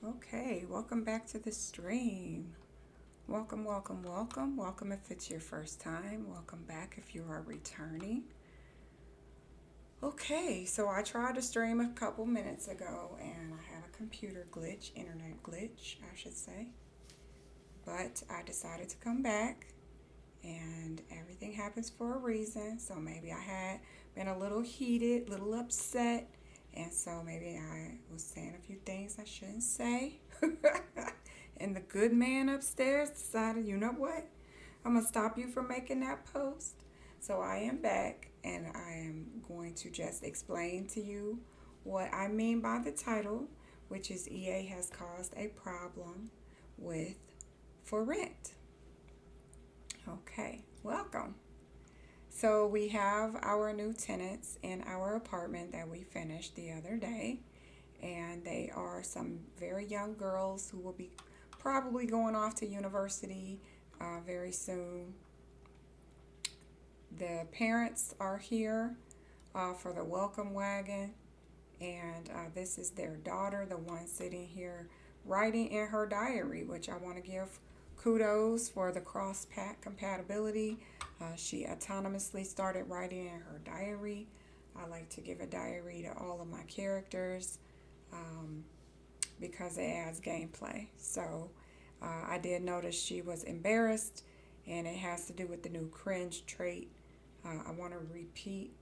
Okay, welcome back to the stream. Welcome, welcome, welcome. Welcome if it's your first time. Welcome back if you are returning. Okay, so I tried to stream a couple minutes ago and I had a computer glitch, internet glitch, I should say. But I decided to come back and everything happens for a reason. So maybe I had been a little heated, a little upset, and so maybe I was saying a few things I shouldn't say. And the good man upstairs decided, you know what? I'm going to stop you from making that post. So I am back and I am going to just explain to you what I mean by the title, which is EA has caused a problem with for rent. Okay, welcome. So we have our new tenants in our apartment that we finished the other day, and they are some very young girls who will be probably going off to university very soon. The parents are here for the welcome wagon, and this is their daughter, the one sitting here writing in her diary, which I want to give kudos for the cross pack compatibility. She autonomously started writing in her diary. I like to give a diary to all of my characters um, because it adds gameplay. So I did notice she was embarrassed, and it has to do with the new cringe trait. I want to repeat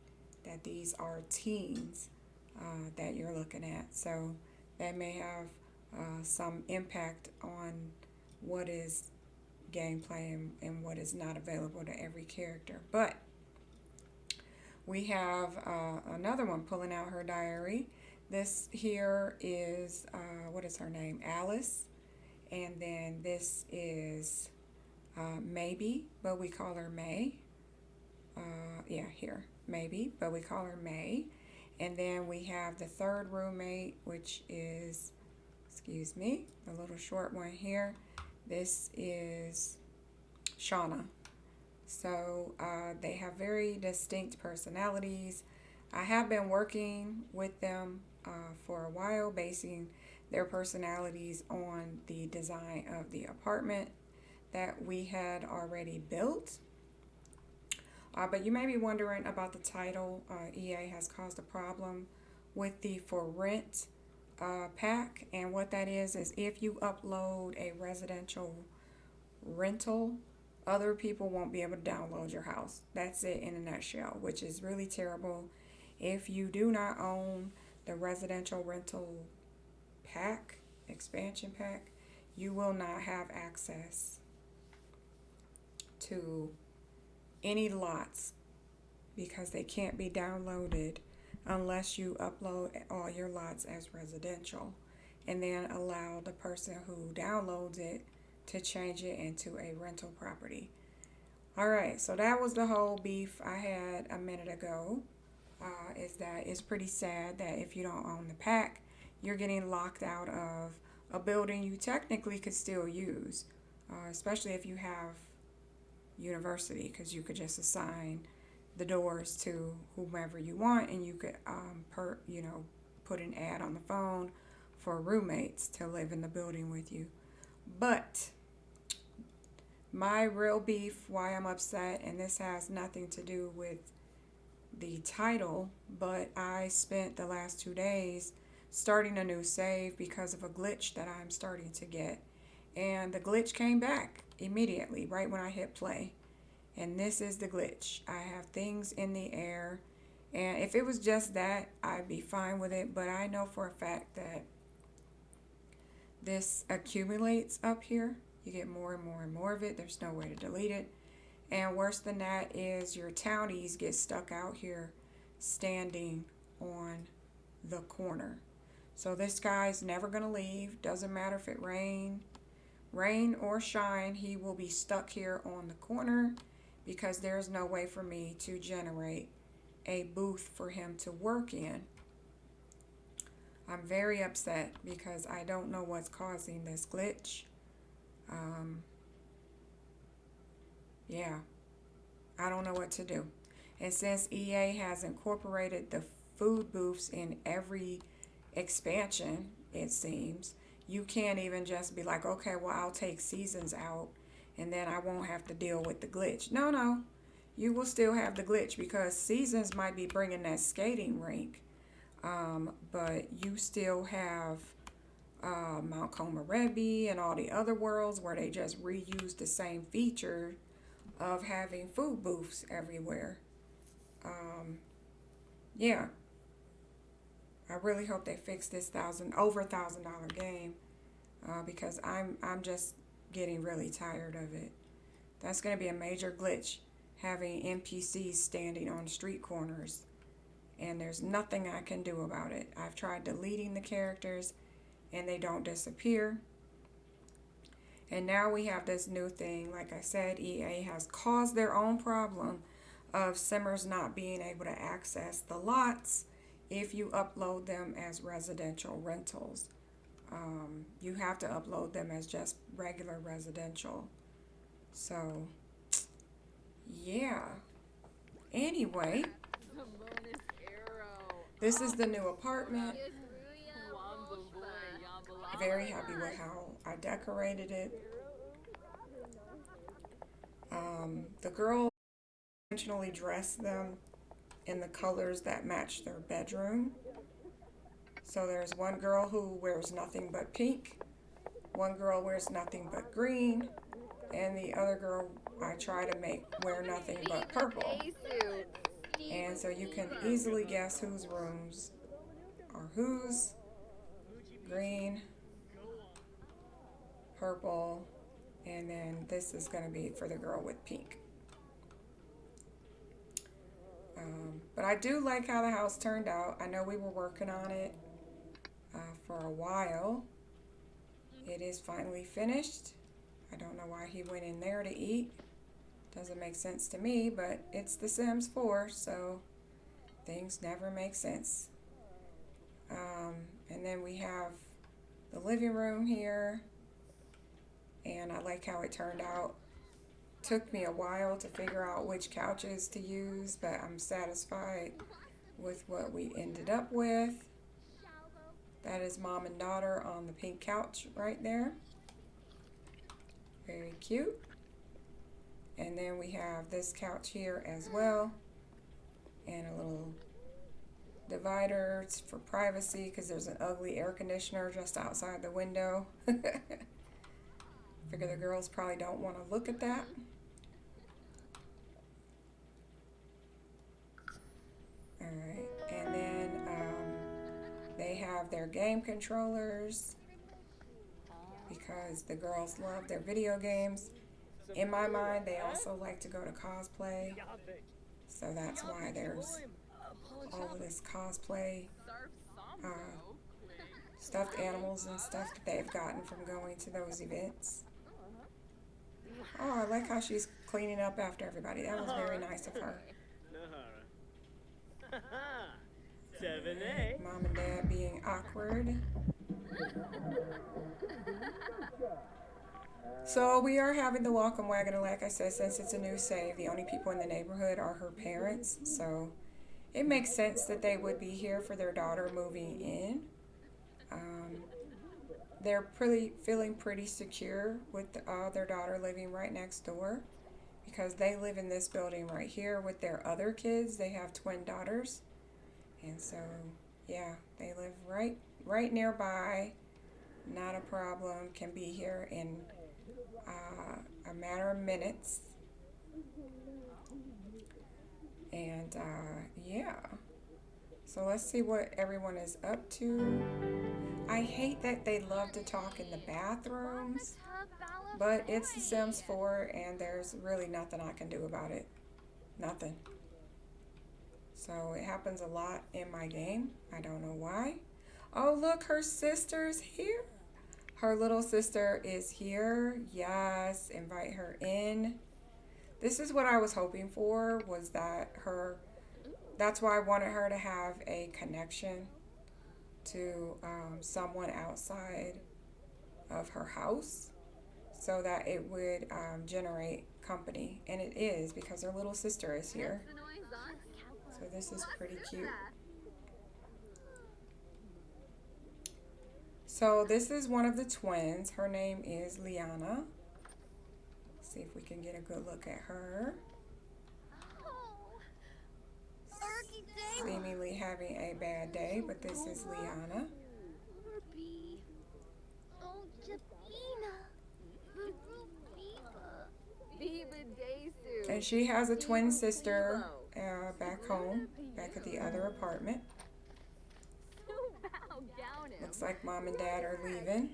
that these are teens that you're looking at. So that may have some impact on what is gameplay and what is not available to every character. But we have another one pulling out her diary. This here is, what is her name? Alice. And then this is Maybe, but we call her May. Yeah, here, Maybe, but we call her May. And then we have the third roommate, which is, excuse me, the little short one here. This is Shauna. So they have very distinct personalities. I have been working with them for a while, basing their personalities on the design of the apartment that we had already built. But you may be wondering about the title. EA has caused a problem with the for rent pack, and what that is if you upload a residential rental, other people won't be able to download your house. That's it in a nutshell, which is really terrible. If you do not own the residential rental pack, expansion pack, you will not have access to any lots because they can't be downloaded unless you upload all your lots as residential and then allow the person who downloads it to change it into a rental property. All right, so that was the whole beef I had a minute ago. Is that it's pretty sad that if you don't own the pack, you're getting locked out of a building you technically could still use, especially if you have university, because you could just assign the doors to whomever you want, and you could put an ad on the phone for roommates to live in the building with you. But my real beef, why I'm upset, and this has nothing to do with the title, but I spent the last 2 days starting a new save because of a glitch that I'm starting to get. And the glitch came back immediately, right when I hit play. And this is the glitch. I have things in the air, and if it was just that, I'd be fine with it. But I know for a fact that this accumulates up here. You get more and more and more of it. There's no way to delete it. And worse than that is your townies get stuck out here standing on the corner. So this guy's never going to leave. Doesn't matter if it rain or shine, he will be stuck here on the corner because there's no way for me to generate a booth for him to work in. I'm very upset because I don't know what's causing this glitch. Yeah, I don't know what to do. And since EA has incorporated the food booths in every expansion, it seems, you can't even just be like, okay, well, I'll take seasons out and then I won't have to deal with the glitch. No, no. You will still have the glitch because seasons might be bringing that skating rink. But you still have Mount Komorebi and all the other worlds where they just reuse the same feature of having food booths everywhere. Yeah, I really hope they fix this over $1,000 game because I'm just getting really tired of it. That's going to be a major glitch, having NPCs standing on street corners, and there's nothing I can do about it. I've tried deleting the characters, and they don't disappear. And now we have this new thing. Like I said, EA has caused their own problem of Simmers not being able to access the lots if you upload them as residential rentals. You have to upload them as just regular residential. So, yeah. Anyway, this is the new apartment. Very happy with how I decorated it. The girl intentionally dressed them in the colors that match their bedroom. So there's one girl who wears nothing but pink, one girl wears nothing but green, and the other girl I try to make wear nothing but purple. And so you can easily guess whose rooms are whose. Green, purple, and then this is going to be for the girl with pink. But I do like how the house turned out. I know we were working on it for a while. It is finally finished. I don't know why he went in there to eat. Doesn't make sense to me, but it's The Sims 4, so things never make sense. And then we have the living room here, and I like how it turned out. Took me a while to figure out which couches to use, but I'm satisfied with what we ended up with. That is mom and daughter on the pink couch right there. Very cute. And then we have this couch here as well, and a little divider for privacy because there's an ugly air conditioner just outside the window. Figure the girls probably don't want to look at that. Alright, and then they have their game controllers because the girls love their video games. In my mind, they also like to go to cosplay, so that's why there's all of this cosplay stuffed animals and stuff that they've gotten from going to those events. Oh, I like how she's cleaning up after everybody. That was very nice of her. Mom and dad being awkward. So we are having the welcome wagon, and like I said, since it's a new save, the only people in the neighborhood are her parents. So it makes sense that they would be here for their daughter moving in. They're feeling pretty secure with their daughter living right next door because they live in this building right here with their other kids. They have twin daughters, and so yeah, they live right nearby. Not a problem. Can be here in a matter of minutes. And yeah, so let's see what everyone is up to. I hate that they love to talk in the bathrooms, but it's The Sims 4 and there's really nothing I can do about it. Nothing. So it happens a lot in my game. I don't know why. Oh, look, her sister's here. Her little sister is here. Yes, invite her in. This is what I was hoping for, was that that's why I wanted her to have a connection to someone outside of her house so that it would generate company. And it is, because her little sister is here. So this is pretty cute. So this is one of the twins. Her name is Liana. See if we can get a good look at her. Seemingly having a bad day, but this is Liana. And she has a twin sister back home, back at the other apartment. Looks like mom and dad are leaving.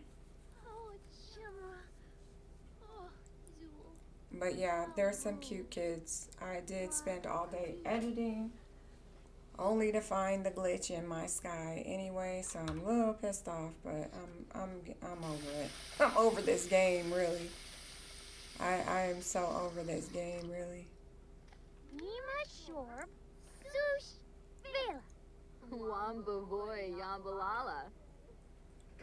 But yeah, there's some cute kids. I did spend all day editing, only to find the glitch in my sky anyway, so I'm a little pissed off, but I'm over it. I'm over this game, really. I am so over this game, really. Wamba boy yambalala.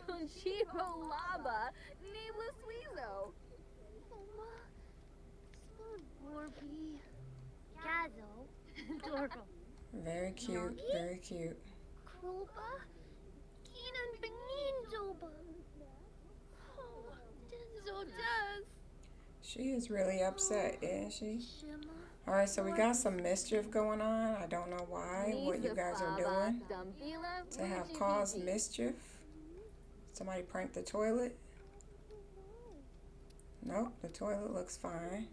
Conchiro laba nibla sweezo. Very cute, very cute. She is really upset, isn't she? Alright, so we got some mischief going on. I don't know why, what you guys are doing to have caused mischief. Somebody pranked the toilet? Nope, the toilet looks fine.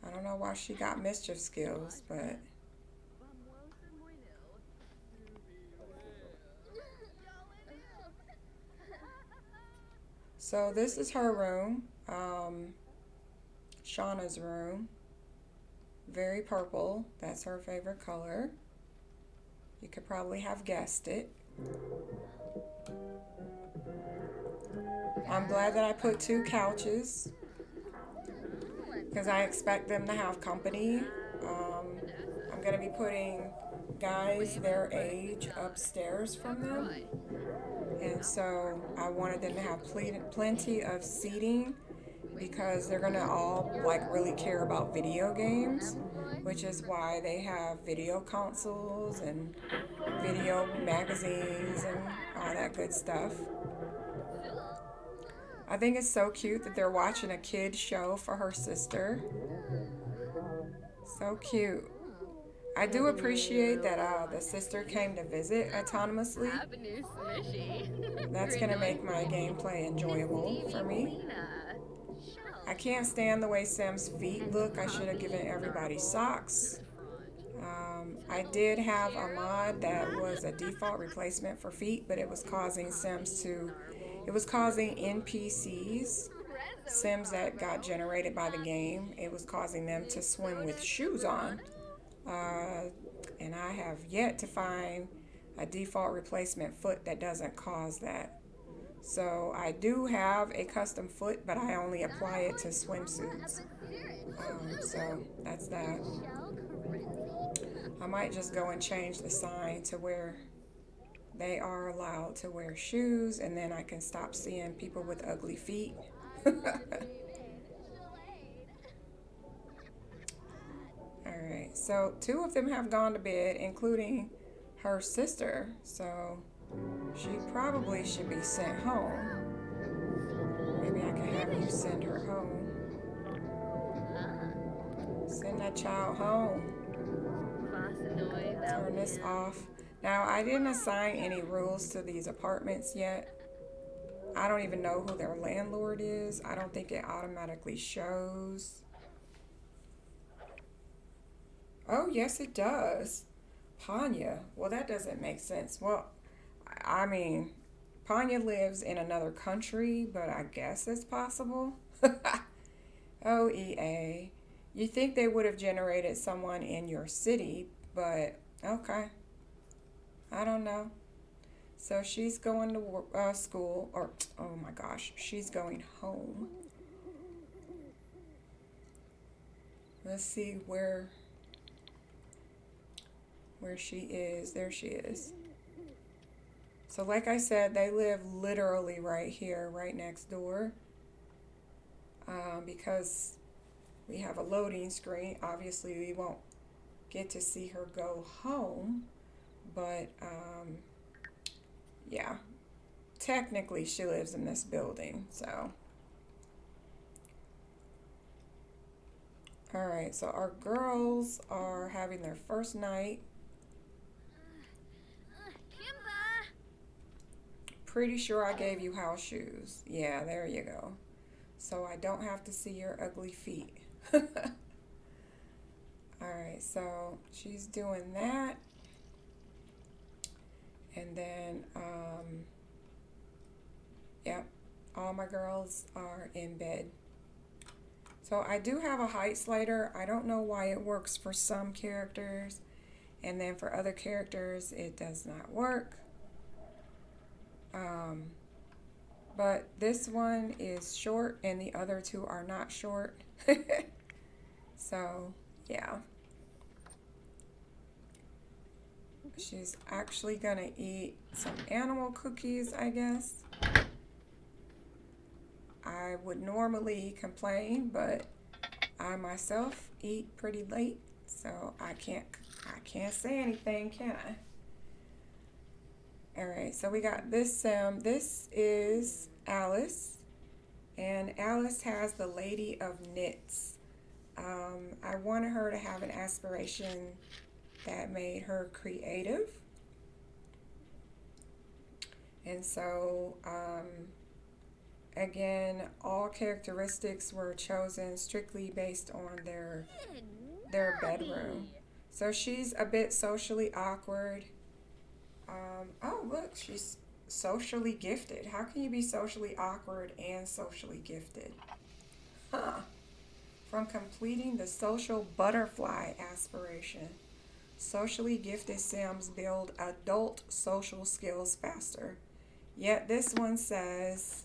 I don't know why she got mischief skills, but... So this is her room, Shauna's room. Very purple, that's her favorite color. You could probably have guessed it. I'm glad that I put 2 couches because I expect them to have company. I'm going to be putting guys their age upstairs from them. And so I wanted them to have plenty of seating because they're going to all like really care about video games, which is why they have video consoles and video magazines and all that good stuff. I think it's so cute that they're watching a kid's show for her sister. So cute. I do appreciate that the sister came to visit autonomously. That's going to make my gameplay enjoyable for me. I can't stand the way Sim's feet look. I should have given everybody socks. I did have a mod that was a default replacement for feet, but it was causing it was causing NPCs, Sims that got generated by the game, it was causing them to swim with shoes on. And I have yet to find a default replacement foot that doesn't cause that. So I do have a custom foot, but I only apply it to swimsuits. So that's that. I might just go and change the sign to where they are allowed to wear shoes, and then I can stop seeing people with ugly feet. Alright, so 2 of them have gone to bed, including her sister, so she probably should be sent home. Maybe I can have you send her home. Send that child home. Turn this off. Now, I didn't assign any rules to these apartments yet. I don't even know who their landlord is. I don't think it automatically shows. Oh, yes, it does. Panya. Well, that doesn't make sense. Well, I mean, Panya lives in another country, but I guess it's possible. Oh, EA. You think they would have generated someone in your city, but okay. I don't know. So she's going to school, or oh my gosh, she's going home. Let's see where she is. There she is. So like I said, they live literally right here, right next door. Because we have a loading screen, obviously we won't get to see her go home. But yeah, technically she lives in this building. So, all right. So our girls are having their first night. Kimba! Pretty sure I gave you house shoes. Yeah, there you go. So I don't have to see your ugly feet. All right, so she's doing that. And then, yep, all my girls are in bed. So I do have a height slider. I don't know why it works for some characters, and then for other characters it does not work. But this one is short and the other two are not short. So, yeah. She's actually gonna eat some animal cookies, I guess. I would normally complain, but I myself eat pretty late, so I can't say anything, can I? All right, so we got this sim. This is Alice, and Alice has the Lady of Knits. I wanted her to have an aspiration that made her creative, and so again, all characteristics were chosen strictly based on their bedroom. So she's a bit socially awkward. Oh, look, she's socially gifted. How can you be socially awkward and socially gifted? Huh. From completing the social butterfly aspiration, socially gifted Sims build adult social skills faster. Yet this one says,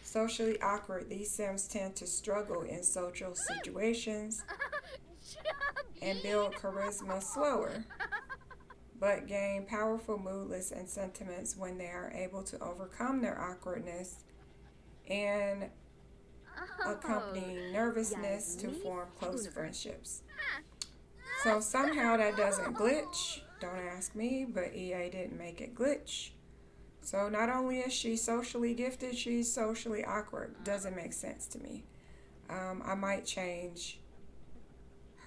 socially awkward, these Sims tend to struggle in social situations and build charisma slower, but gain powerful mood lists and sentiments when they are able to overcome their awkwardness and accompanying nervousness to form close friendships. So somehow that doesn't glitch. Don't ask me, but EA didn't make it glitch. So not only is she socially gifted, she's socially awkward. Doesn't make sense to me. I might change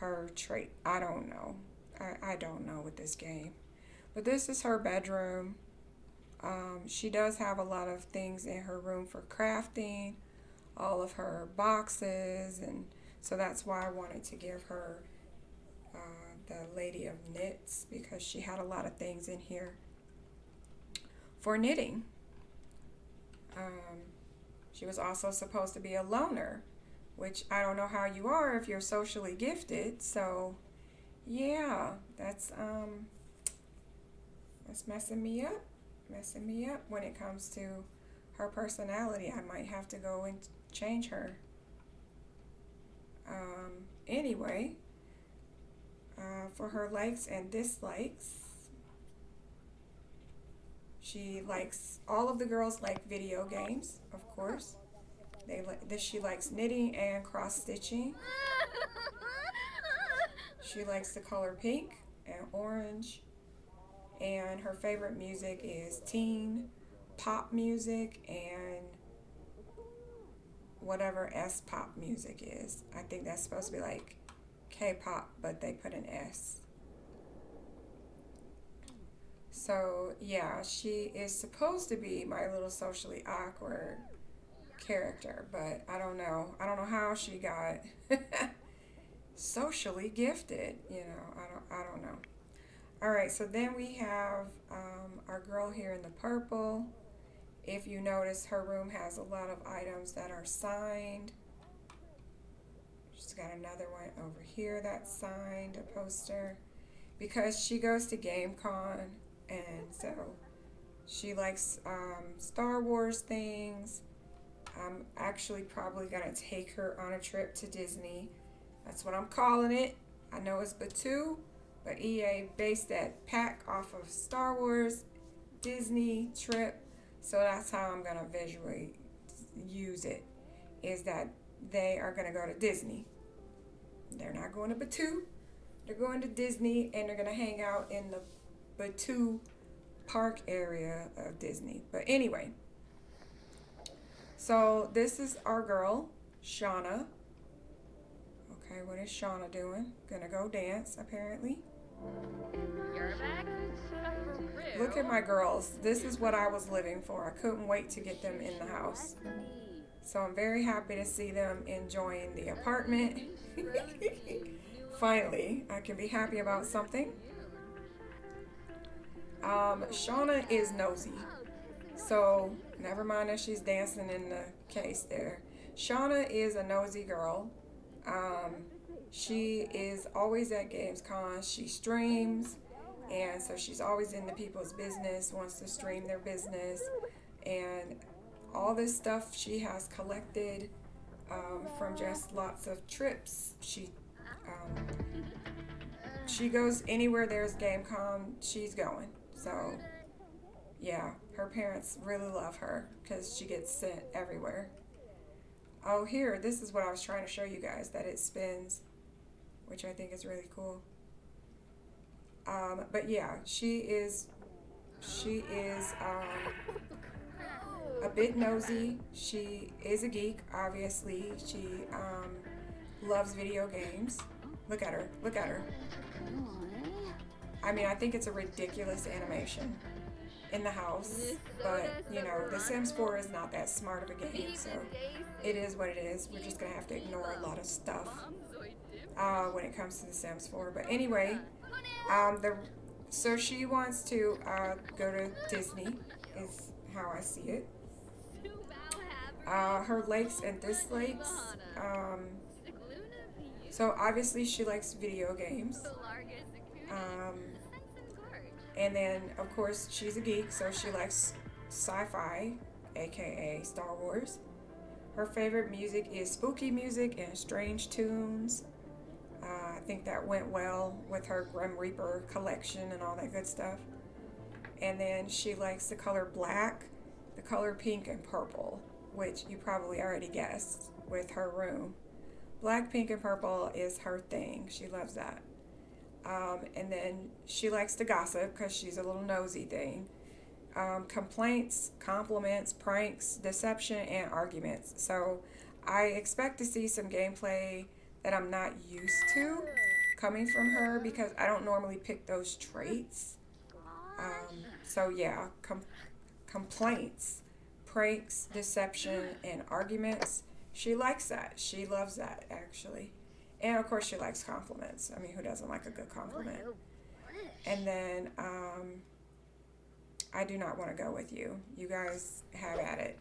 her trait. I don't know. I don't know with this game. But this is her bedroom. She does have a lot of things in her room for crafting, all of her boxes, and so that's why I wanted to give her the Lady of Knits, because she had a lot of things in here for knitting. She was also supposed to be a loner, which I don't know how you are if you're socially gifted. So yeah, that's messing me up when it comes to her personality. I might have to go and change her. Anyway, for her likes and dislikes, she likes, all of the girls like video games, of course. She likes knitting and cross stitching. She likes the color pink and orange. And her favorite music is teen pop music and whatever S-pop music is. I think that's supposed to be like K-pop, but they put an S. So yeah, she is supposed to be my little socially awkward character, but I don't know. I don't know how she got socially gifted. I don't know. All right, so then we have our girl here in the purple. If you notice, her room has a lot of items that are signed. She's got another one over here that's signed, a poster, because she goes to GameCon, and so she likes Star Wars things. I'm actually probably going to take her on a trip to Disney. That's what I'm calling it. I know it's Batu, but EA based that pack off of Star Wars Disney trip. So that's how I'm going to visually use it, is that they are going to go to Disney. They're not going to Batu. They're going to Disney, and they're going to hang out in the Batu park area of Disney. But anyway, so this is our girl, Shauna. Okay, what is Shauna doing? Gonna go dance, apparently. You're back? Look at my girls. This is what I was living for. I couldn't wait to get them in the house. So I'm very happy to see them enjoying the apartment. Finally, I can be happy about something. Shauna is nosy. So never mind that she's dancing in the case there. Shauna is a nosy girl. She is always at Gamescom. She streams, and so she's always into people's business, wants to stream their business, and all this stuff she has collected from just lots of trips. She goes anywhere there's Gamescom, she's going. So yeah, her parents really love her because she gets sent everywhere. Oh, here, this is what I was trying to show you guys, that it spins, which I think is really cool. But yeah, she is a bit nosy. She is a geek, obviously. She loves video games. Look at her. Look at her. I mean, I think it's a ridiculous animation in the house, but you know, The Sims 4 is not that smart of a game, so it is what it is. We're just gonna have to ignore a lot of stuff when it comes to The Sims 4. But anyway, so she wants to go to Disney, is how I see it. Her likes and dislikes. So obviously she likes video games. And then, of course, she's a geek, so she likes sci-fi, aka Star Wars. Her favorite music is spooky music and strange tunes. I think that went well with her Grim Reaper collection and all that good stuff. And then she likes the color black, the color pink, and purple, which you probably already guessed with her room. Black, pink, and purple is her thing. She loves that. And then she likes to gossip because she's a little nosy thing. Complaints, compliments, pranks, deception, and arguments. So I expect to see some gameplay that I'm not used to coming from her because I don't normally pick those traits. So yeah, complaints, pranks, deception, and arguments. She likes that. She loves that, actually. And of course she likes compliments. I mean, who doesn't like a good compliment? And then I do not want to go with you. You guys have at it.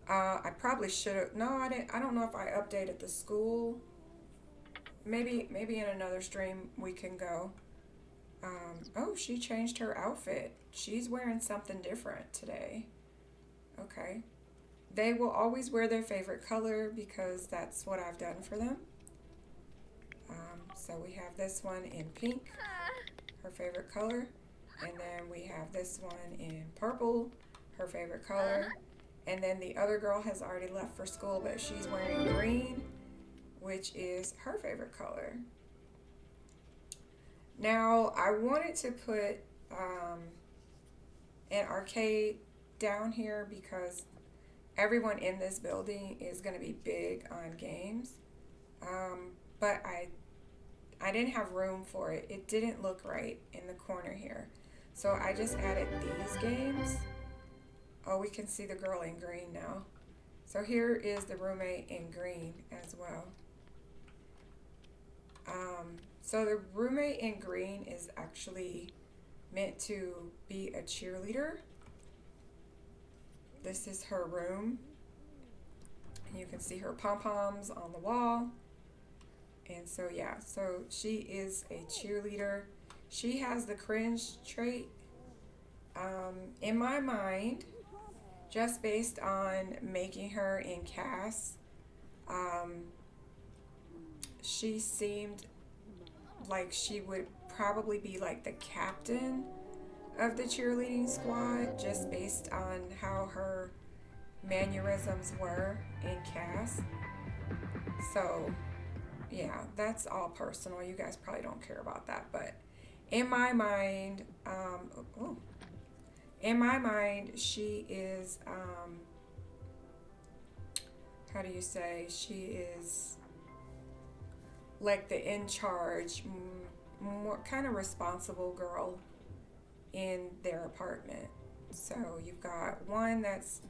I probably should have. No, I didn't. I don't know if I updated the school. Maybe in another stream we can go. Oh, she changed her outfit. She's wearing something different today. Okay. They will always wear their favorite color because that's what I've done for them. So we have this one in pink, her favorite color. And then we have this one in purple, her favorite color. And then the other girl has already left for school, but she's wearing green, which is her favorite color. Now, I wanted to put an arcade down here because everyone in this building is going to be big on games. But I didn't have room for it. It didn't look right in the corner here. So I just added these games. Oh, we can see the girl in green now. So here is the roommate in green as well. So the roommate in green is actually meant to be a cheerleader. This is her room. And you can see her pom-poms on the wall. And so yeah, so she is a cheerleader. She has the cringe trait. In my mind, just based on making her in cast, she seemed like she would probably be like the captain of the cheerleading squad, just based on how her mannerisms were in cast. So yeah, that's all personal. You guys probably don't care about that, but In my mind, oh, in my mind, she is, how do you say? She is like the in charge, more kind of responsible girl in their apartment. So you've got one that's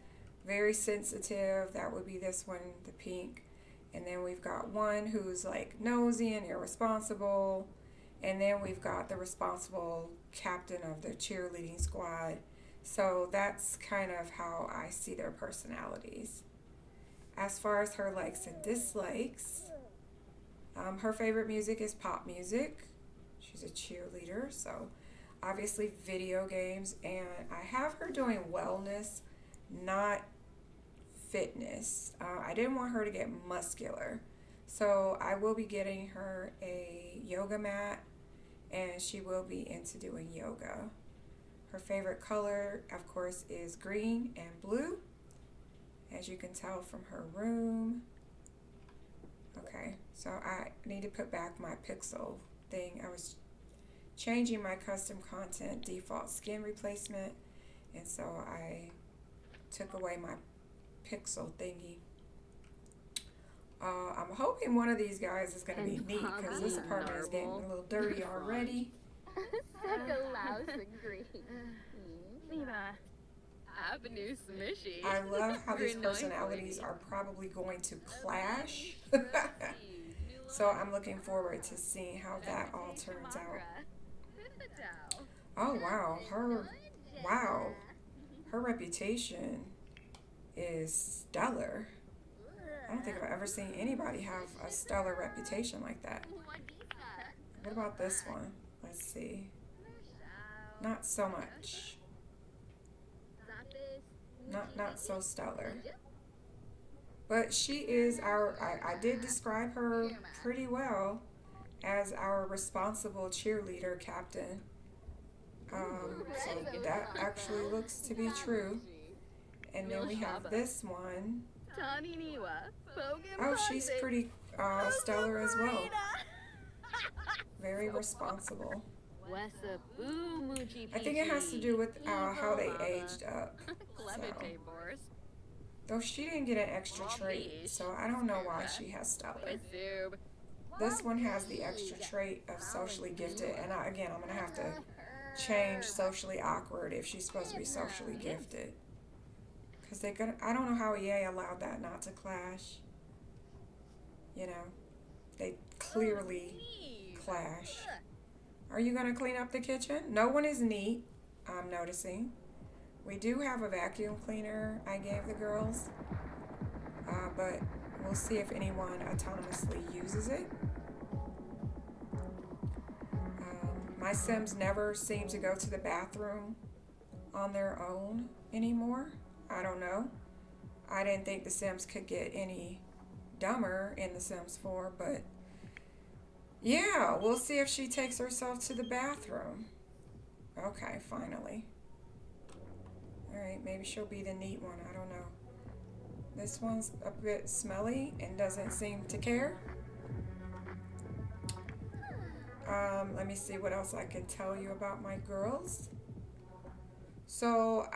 very sensitive, that would be this one, the pink. And then we've got one who's like nosy and irresponsible. And then we've got the responsible captain of the cheerleading squad. So that's kind of how I see their personalities. As far as her likes and dislikes, her favorite music is pop music. She's a cheerleader, so obviously video games. And I have her doing wellness, not fitness. I didn't want her to get muscular. So I will be getting her a yoga mat, and she will be into doing yoga. Her favorite color, of course, is green and blue, as you can tell from her room. Okay, so I need to put back my pixel thing. I was changing my custom content default skin replacement, and so I took away my pixel thingy. I'm hoping one of these guys is going to be neat, because this apartment is getting a little dirty already. Avenue Smishy. I love how these personalities are probably going to clash. So I'm looking forward to seeing how that all turns out. Oh wow, her reputation is stellar. I don't think I've ever seen anybody have a stellar reputation like that. What about this one? Let's see. Not so much. Not so stellar. But she is I did describe her pretty well as our responsible cheerleader captain. So that actually looks to be true. And then we have this one. Oh, she's pretty stellar as well. Very responsible. I think it has to do with how they aged up. So. Though she didn't get an extra trait, so I don't know why she has stellar. This one has the extra trait of socially gifted, and again, I'm going to have to change socially awkward if she's supposed to be socially gifted. Because I don't know how EA allowed that not to clash. You know, they clearly clash. Are you going to clean up the kitchen? No one is neat, I'm noticing. We do have a vacuum cleaner I gave the girls, but we'll see if anyone autonomously uses it. My Sims never seem to go to the bathroom on their own anymore. I don't know. I didn't think the Sims could get any dumber in The Sims 4, but yeah, we'll see if she takes herself to the bathroom. Okay, finally. Alright, maybe she'll be the neat one. I don't know. This one's a bit smelly and doesn't seem to care. Let me see what else I can tell you about my girls. So,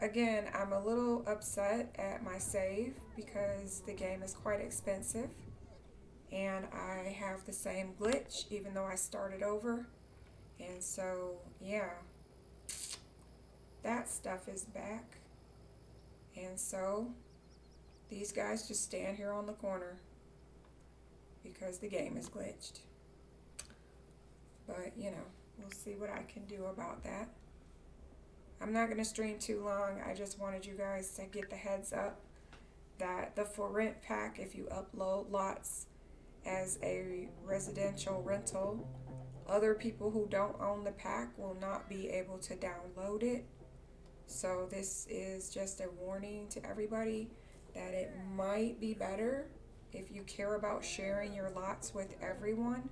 again, I'm a little upset at my save because the game is quite expensive. And I have the same glitch even though I started over. And so, yeah. That stuff is back. And so these guys just stand here on the corner because the game is glitched. But, you know, we'll see what I can do about that. I'm not going to stream too long. I just wanted you guys to get the heads up that the for rent pack, if you upload lots as a residential rental, other people who don't own the pack will not be able to download it. So this is just a warning to everybody that it might be better if you care about sharing your lots with everyone.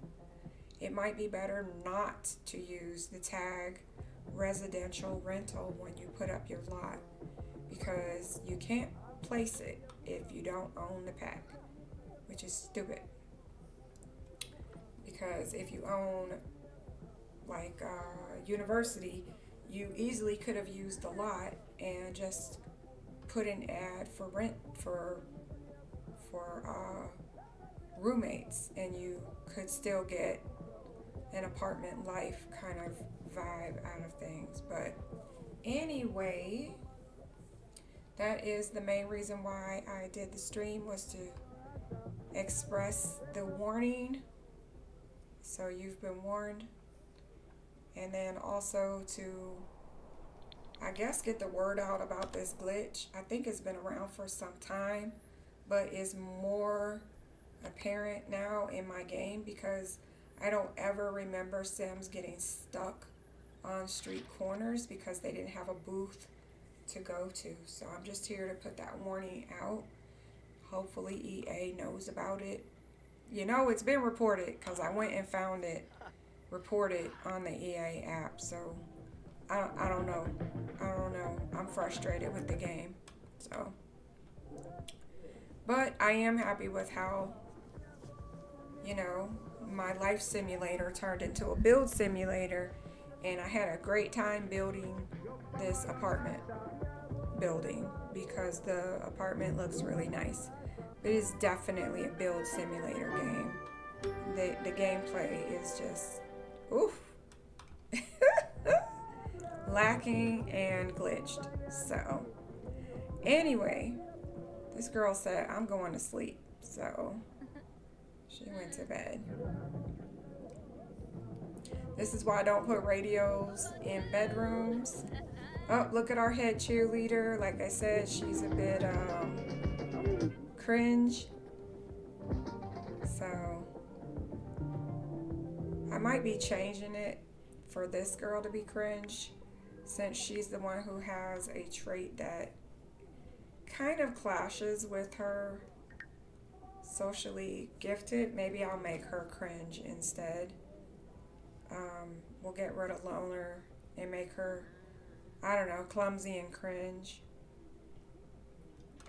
It might be better not to use the tag residential rental when you put up your lot, because you can't place it if you don't own the pack, which is stupid. Because if you own like university, you easily could have used the lot and just put an ad for rent for roommates, and you could still get an apartment life kind of vibe out of things. But anyway, that is the main reason why I did the stream, was to express the warning, so you've been warned, and then also to, I guess, get the word out about this glitch. I think it's been around for some time, but is more apparent now in my game because I don't ever remember Sims getting stuck on street corners because they didn't have a booth to go to. So I'm just here to put that warning out. Hopefully EA knows about it. You know, it's been reported because I went and found it reported on the EA app. So I don't know. I'm frustrated with the game. So, but I am happy with how, you know, my life simulator turned into a build simulator, and I had a great time building this apartment building because the apartment looks really nice. It is definitely a build simulator game. The gameplay is just oof. Lacking and glitched. So anyway, this girl said I'm going to sleep, so she went to bed. This is why I don't put radios in bedrooms. Oh, look at our head cheerleader. Like I said, she's a bit cringe. So I might be changing it for this girl to be cringe, since she's the one who has a trait that kind of clashes with her socially gifted. Maybe I'll make her cringe instead. We'll get rid of loner and make her, I don't know, clumsy and cringe.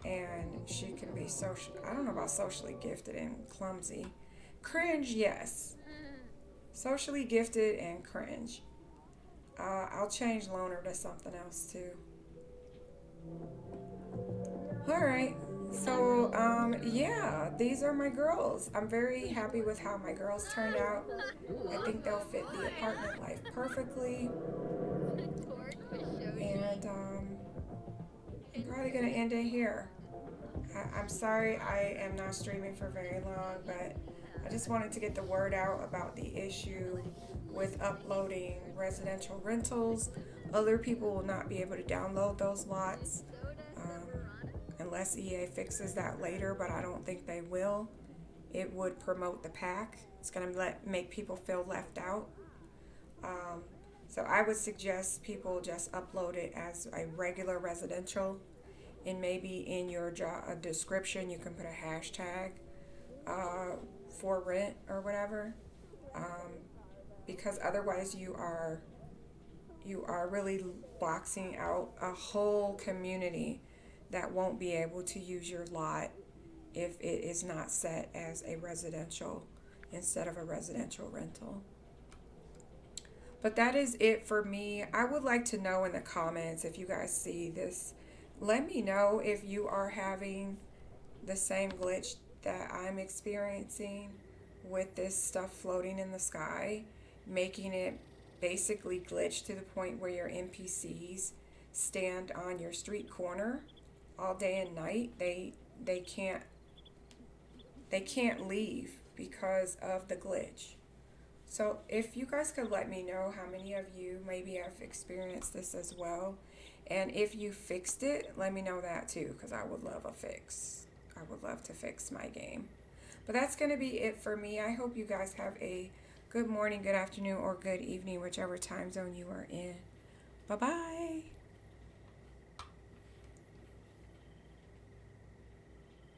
And she can be social. I don't know about socially gifted and clumsy. Cringe, yes. Socially gifted and cringe. I'll change loner to something else too. Alright, so yeah, these are my girls. I'm very happy with how my girls turned out. I think they'll fit the apartment life perfectly. And I'm probably going to end it here. I'm sorry I am not streaming for very long, but I just wanted to get the word out about the issue with uploading residential rentals. Other people will not be able to download those lots unless EA fixes that later, but I don't think they will. It would promote the pack. It's going to make people feel left out. So I would suggest people just upload it as a regular residential, and maybe in your job description you can put a hashtag for rent or whatever, because otherwise you are really boxing out a whole community that won't be able to use your lot if it is not set as a residential instead of a residential rental. But that is it for me. I would like to know in the comments if you guys see this. Let me know if you are having the same glitch that I'm experiencing with this stuff floating in the sky, making it basically glitch to the point where your NPCs stand on your street corner all day and night. They can't leave because of the glitch. So if you guys could let me know how many of you maybe have experienced this as well, and if you fixed it, let me know that too, because I would love a fix. I would love to fix my game. But that's going to be it for me. I hope you guys have a good morning, good afternoon, or good evening, whichever time zone you are in. Bye-bye.